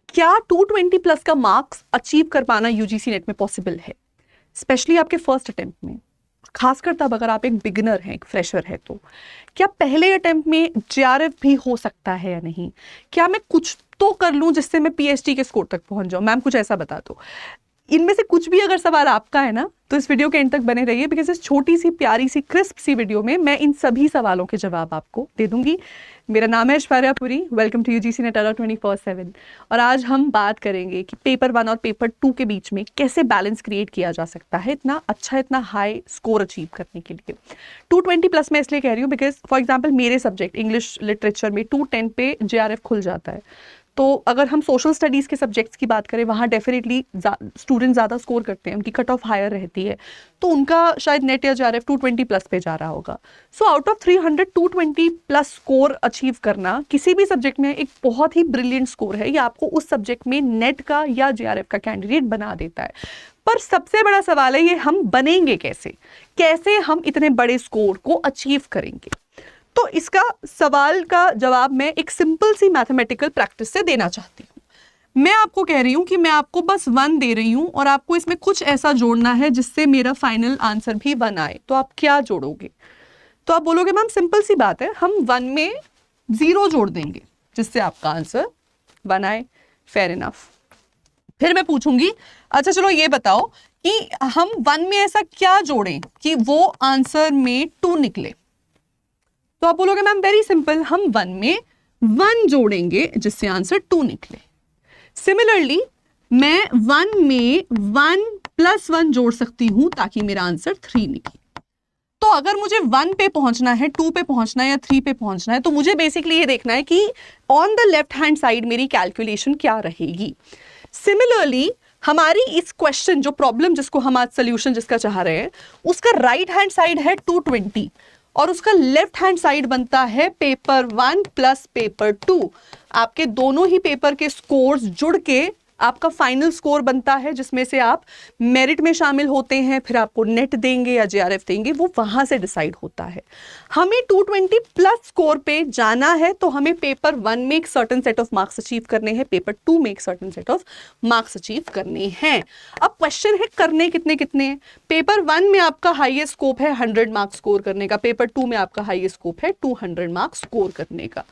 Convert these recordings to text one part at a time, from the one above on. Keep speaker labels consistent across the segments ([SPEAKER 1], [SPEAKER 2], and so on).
[SPEAKER 1] क्या 220 प्लस का marks achieve कर पाना यूजीसी नेट में पॉसिबल है, स्पेशली आपके फर्स्ट अटेम्प्ट में, खासकर तब अगर आप एक बिगिनर हैं, एक फ्रेशर है तो क्या पहले अटेम्प्ट में जेआरएफ भी हो सकता है या नहीं? क्या मैं कुछ तो कर लूं जिससे मैं पीएचडी के स्कोर तक पहुंच जाऊं? मैम कुछ ऐसा बता दो। इनमें से कुछ भी अगर सवाल आपका है ना तो इस वीडियो के एंड तक बने रहिए, बिकॉज इस छोटी सी प्यारी सी क्रिस्प सी वीडियो में मैं इन सभी सवालों के जवाब आपको दे दूंगी। मेरा नाम है Aishwarya Puri, welcome to UGC NET 24/7। और आज हम बात करेंगे कि पेपर 1 और पेपर 2 के बीच में कैसे बैलेंस क्रिएट किया जा सकता है इतना अच्छा, इतना हाई स्कोर अचीव करने के लिए। 220 प्लस मैं इसलिए कह रही हूँ बिकॉज फॉर एग्जाम्पल मेरे सब्जेक्ट इंग्लिश लिटरेचर में 210 पे जेआरएफ खुल जाता है। तो अगर हम सोशल स्टडीज़ के सब्जेक्ट्स की बात करें, वहाँ डेफिनेटली स्टूडेंट ज़्यादा स्कोर करते हैं, उनकी कट ऑफ हायर रहती है, तो उनका शायद नेट या जेआरएफ 220 प्लस पे जा रहा होगा। So out of 300 220 plus score achieve करना किसी भी सब्जेक्ट में एक बहुत ही ब्रिलियंट स्कोर है। ये आपको उस सब्जेक्ट में नेट का या जेआरएफ का कैंडिडेट बना देता है। पर सबसे बड़ा सवाल है ये हम बनेंगे कैसे, कैसे हम इतने बड़े स्कोर को अचीव करेंगे? तो इसका सवाल का जवाब मैं एक सिंपल सी मैथमेटिकल प्रैक्टिस से देना चाहती हूँ। मैं आपको कह रही हूँ कि मैं आपको बस 1 दे रही हूँ और आपको इसमें कुछ ऐसा जोड़ना है जिससे मेरा फाइनल आंसर भी 1 आए। तो आप क्या जोड़ोगे? तो आप बोलोगे मैम सिंपल सी बात है, हम 1 में 0 जोड़ देंगे जिससे आपका आंसर 1 आए। Fair enough. फिर मैं पूछूंगी अच्छा चलो ये बताओ कि हम 1 में ऐसा क्या जोड़ें कि वो आंसर में 2 निकले? तो आप बोलोगे मैम वेरी सिंपल, हम 1 में 1 जोड़ेंगे जिससे आंसर 2 निकले। सिमिलरली मैं 1 में 1 + 1 जोड़ सकती हूं ताकि मेरा आंसर 3 निकले। तो अगर मुझे 1 पे पहुंचना है, 2 पे पहुंचना है या 3 पे पहुंचना है, तो मुझे बेसिकली ये देखना है कि on the left hand side मेरी कैलकुलेशन क्या रहेगी। सिमिलरली हमारी इस क्वेश्चन जो प्रॉब्लम जिसको हम आज सोल्यूशन जिसका चाह रहे हैं, उसका राइट हैंड साइड है 220 और उसका लेफ्ट हैंड साइड बनता है पेपर 1 प्लस पेपर 2। आपके दोनों ही पेपर के स्कोर्स जुड़ के आपका फाइनल स्कोर बनता है, जिसमें से आप मेरिट में शामिल होते हैं, फिर आपको नेट देंगे या जेआरएफ देंगे, वो वहां से डिसाइड होता है। हमें 220 प्लस स्कोर पे जाना है तो हमें पेपर 1 में एक certain set of marks achieve करने हैं, पेपर 2 में एक certain set of marks achieve करने हैं। अब क्वेश्चन है करने कितने कितने हैं। पेपर 1 में आपका हाईएस्ट स्कोप है 100 मार्क्स स्कोर करने का, पेपर 2 में आपका हाईएस्ट स्कोप है 200 मार्क्स स्कोर करने का।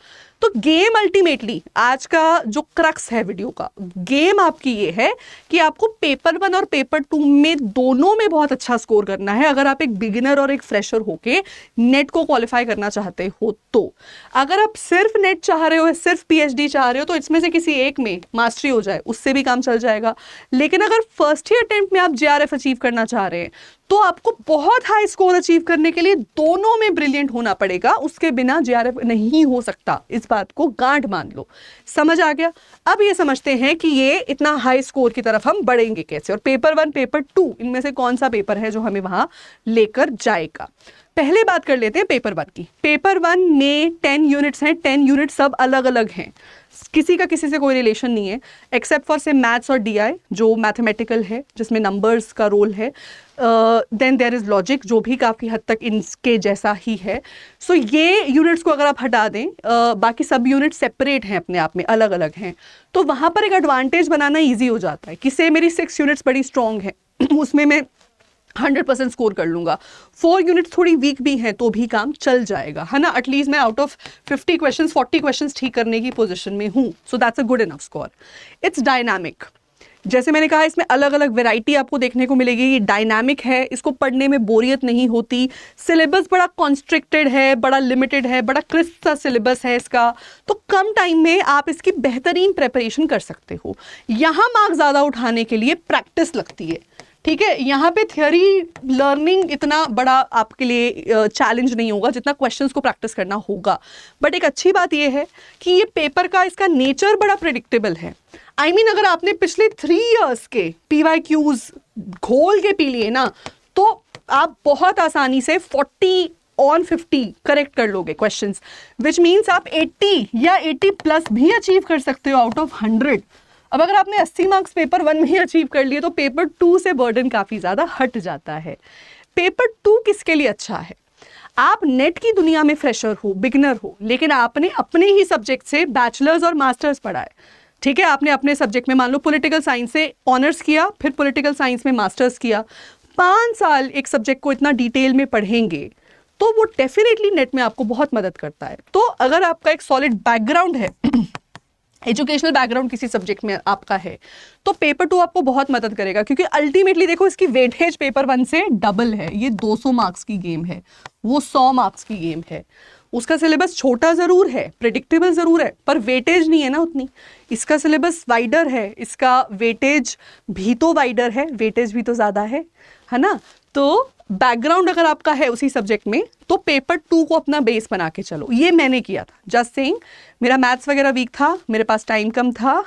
[SPEAKER 1] तो गेम अल्टीमेटली आज का जो क्रक्स है वीडियो का, गेम आपकी ये है कि आपको पेपर 1 और पेपर 2 में दोनों में बहुत अच्छा स्कोर करना है अगर आप एक बिगिनर और एक फ्रेशर होके नेट को क्वालिफाई करना चाहते हो। तो अगर आप सिर्फ नेट चाह रहे हो, सिर्फ पीएचडी चाह रहे हो, तो इसमें से किसी एक में मास्टरी हो जाए उससे भी काम चल जाएगा। लेकिन अगर फर्स्ट ही अटेम्प्ट में आप जेआरएफ अचीव करना चाह रहे हैं तो आपको बहुत हाई स्कोर अचीव करने के लिए दोनों में ब्रिलियंट होना पड़ेगा, उसके बिना जेआरएफ नहीं हो सकता। इस बात को गांठ मान लो। समझ आ गया? अब ये समझते हैं कि ये इतना हाई स्कोर की तरफ हम बढ़ेंगे कैसे, और पेपर 1 पेपर 2 इनमें से कौन सा पेपर है जो हमें वहां लेकर जाएगा। पहले बात कर लेते हैं पेपर 1 की। पेपर 1 में 10 यूनिट्स हैं, 10 यूनिट सब अलग अलग हैं, किसी का किसी से कोई रिलेशन नहीं है एक्सेप्ट फॉर से मैथ्स और डीआई जो मैथमेटिकल है जिसमें नंबर्स का रोल है। देन देयर इज लॉजिक जो भी काफ़ी हद तक इनके जैसा ही है। सो ये यूनिट्स को अगर आप हटा दें, बाकी सब यूनिट सेपरेट हैं, अपने आप में अलग अलग हैं, तो वहाँ पर एक एडवांटेज बनाना ईजी हो जाता है कि से मेरी 6 यूनिट्स बड़ी स्ट्रॉन्ग है उसमें मैं 100% स्कोर कर लूंगा, 4 यूनिट थोड़ी वीक भी हैं तो भी काम चल जाएगा, है ना। एटलीस्ट मैं आउट ऑफ 50 क्वेश्चंस 40 क्वेश्चंस ठीक करने की पोजीशन में हूँ। So that's a good enough score. It's dynamic, जैसे मैंने कहा इसमें अलग अलग वैरायटी आपको देखने को मिलेगी। ये डायनामिक है, इसको पढ़ने में बोरियत नहीं होती। सिलेबस बड़ा कॉन्स्ट्रिक्टेड है, बड़ा लिमिटेड है, बड़ा क्रिस्प सा सिलेबस है इसका, तो कम टाइम में आप इसकी बेहतरीन प्रिपरेशन कर सकते हो। यहाँ मार्क्स ज़्यादा उठाने के लिए प्रैक्टिस लगती है, ठीक है। यहाँ पे थियोरी लर्निंग इतना बड़ा आपके लिए चैलेंज नहीं होगा जितना क्वेश्चंस को प्रैक्टिस करना होगा। बट एक अच्छी बात ये है कि ये पेपर का इसका नेचर बड़ा प्रेडिक्टेबल है। I mean, अगर आपने पिछले 3 इयर्स के PYQs घोल के पी लिए ना, तो आप बहुत आसानी से 40 on 50 करेक्ट कर लोगे क्वेश्चंस, विच मीन्स आप 80 या 80+ भी अचीव कर सकते हो आउट ऑफ 100। अब अगर आपने 80 मार्क्स पेपर 1 में ही अचीव कर लिए तो पेपर 2 से बर्डन काफ़ी ज़्यादा हट जाता है। पेपर 2 किसके लिए अच्छा है? आप नेट की दुनिया में फ्रेशर हो, बिगिनर हो, लेकिन आपने अपने ही सब्जेक्ट से बैचलर्स और मास्टर्स पढ़ा है, ठीक है, आपने अपने सब्जेक्ट में मान लो पॉलिटिकल साइंस से ऑनर्स किया, फिर पॉलिटिकल साइंस में मास्टर्स किया, 5 साल एक सब्जेक्ट को इतना डिटेल में पढ़ेंगे तो वो डेफिनेटली नेट में आपको बहुत मदद करता है। तो अगर आपका एक सॉलिड बैकग्राउंड है, एजुकेशनल बैकग्राउंड किसी सब्जेक्ट में आपका है, तो पेपर 2 आपको बहुत मदद करेगा, क्योंकि अल्टीमेटली देखो इसकी वेटेज पेपर 1 से डबल है। ये 200 मार्क्स की गेम है, वो 100 मार्क्स की गेम है। उसका सिलेबस छोटा ज़रूर है, प्रेडिक्टेबल ज़रूर है, पर वेटेज नहीं है ना उतनी। इसका सिलेबस वाइडर है, इसका वेटेज भी तो वाइडर है, वेटेज भी तो ज़्यादा है ना। तो बैकग्राउंड अगर आपका है उसी सब्जेक्ट में, तो पेपर 2 को अपना बेस बना के चलो। ये मैंने किया था, जस्ट सेइंग। मेरा मैथ्स वगैरह वीक था, मेरे पास टाइम कम था,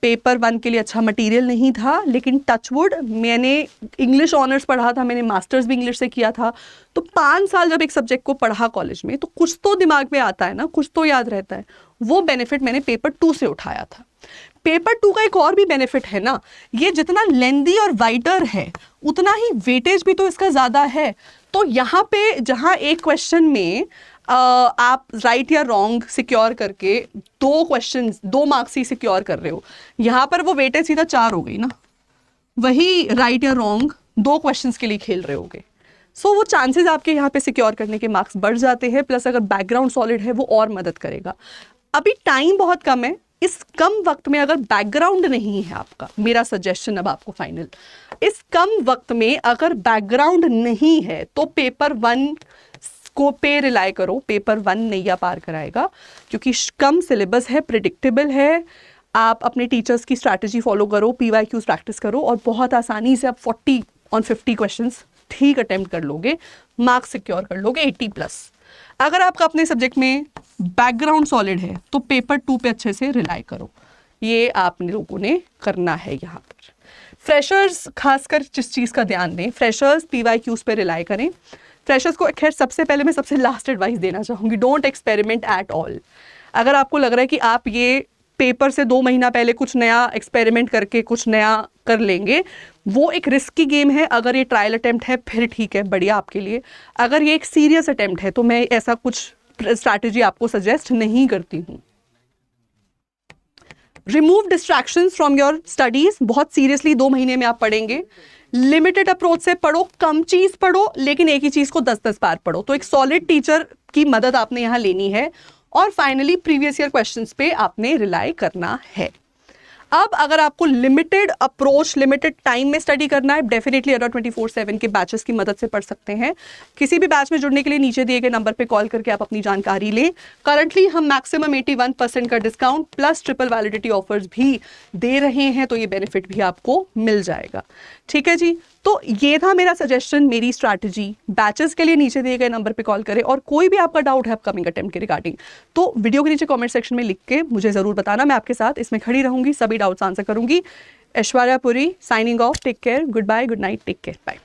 [SPEAKER 1] पेपर 1 के लिए अच्छा मटेरियल नहीं था, लेकिन टचवुड मैंने इंग्लिश ऑनर्स पढ़ा था, मैंने मास्टर्स भी इंग्लिश से किया था। तो 5 साल जब एक सब्जेक्ट को पढ़ा कॉलेज में, तो कुछ तो दिमाग में आता है ना, कुछ तो याद रहता है। वो बेनिफिट मैंने पेपर 2 से उठाया था। पेपर 2 का एक और भी बेनिफिट है ना, ये जितना लेंदी और वाइडर है उतना ही वेटेज भी तो इसका ज़्यादा है। तो यहाँ पे जहाँ एक क्वेश्चन में आप राइट या रॉन्ग सिक्योर करके 2 मार्क्स ही सिक्योर कर रहे हो, यहाँ पर वो वेटेज सीधा 4 हो गई ना। वही राइट या रॉन्ग 2 क्वेश्चंस के लिए खेल रहे होगे। सो वो चांसेस आपके यहाँ पे सिक्योर करने के मार्क्स बढ़ जाते हैं, प्लस अगर बैकग्राउंड सॉलिड है वो और मदद करेगा। अभी टाइम बहुत कम है, इस कम वक्त में अगर बैकग्राउंड नहीं है आपका, मेरा सजेशन अब आपको फाइनल, इस कम वक्त में अगर बैकग्राउंड नहीं है तो पेपर 1 को पे रिलाई करो। पेपर 1 नैया पार कराएगा, क्योंकि कम सिलेबस है, प्रिडिक्टेबल है। आप अपने टीचर्स की स्ट्रैटेजी फॉलो करो, PYQs प्रैक्टिस करो, और बहुत आसानी से आप 40 on 50 क्वेश्चंस ठीक अटेम्प्ट कर लोगे, मार्क्स सिक्योर कर लोगे 80+। अगर आपका अपने सब्जेक्ट में बैकग्राउंड सॉलिड है तो पेपर 2 पे अच्छे से रिलाई करो। ये आप लोगों ने करना है। यहाँ पर फ्रेशर्स खासकर जिस चीज़ का ध्यान दें, फ्रेशर्स PYQs पे रिलाई करें। फ्रेशर्स को खैर सबसे पहले मैं सबसे लास्ट एडवाइस देना चाहूँगी, डोंट एक्सपेरिमेंट एट ऑल। अगर आपको लग रहा है कि आप ये पेपर से 2 महीना पहले कुछ नया एक्सपेरिमेंट करके कुछ नया कर लेंगे, वो एक रिस्की गेम है। अगर ये ट्रायल अटेम्प्ट है फिर ठीक है, बढ़िया आपके लिए। अगर ये एक सीरियस अटेम्प्ट है तो मैं ऐसा कुछ स्ट्रैटेजी आपको सजेस्ट नहीं करती हूँ। Remove distractions from your studies. बहुत सीरियसली 2 महीने में आप पढ़ेंगे। लिमिटेड अप्रोच से पढ़ो, कम चीज पढ़ो, लेकिन एक ही चीज को 10-10 बार पढ़ो। तो एक सॉलिड टीचर की मदद आपने यहाँ लेनी है। और फाइनली प्रीवियस ईयर क्वेश्चंस पे आपने रिलाई करना है। अब अगर आपको लिमिटेड अप्रोच, लिमिटेड टाइम में स्टडी करना है, डेफिनेटली अडा 24/7 के बैचेस की मदद से पढ़ सकते हैं। किसी भी बैच में जुड़ने के लिए नीचे दिए गए नंबर पे कॉल करके आप अपनी जानकारी लें। करंटली हम मैक्सिमम 81% का discount plus triple validity offers भी दे रहे हैं, तो ये बेनिफिट भी आपको मिल जाएगा। ठीक है जी, तो ये था मेरा सजेशन, मेरी स्ट्रैटेजी। बैचेस के लिए नीचे दिए गए नंबर पे कॉल करें, और कोई भी आपका डाउट है अपकमिंग अटेम्प्ट के रिगार्डिंग तो वीडियो के नीचे कमेंट सेक्शन में लिख के मुझे ज़रूर बताना। मैं आपके साथ इसमें खड़ी रहूंगी, सभी डाउट्स आंसर करूंगी। Aishwarya Puri signing off. Take care, good bye, good night, take care, bye.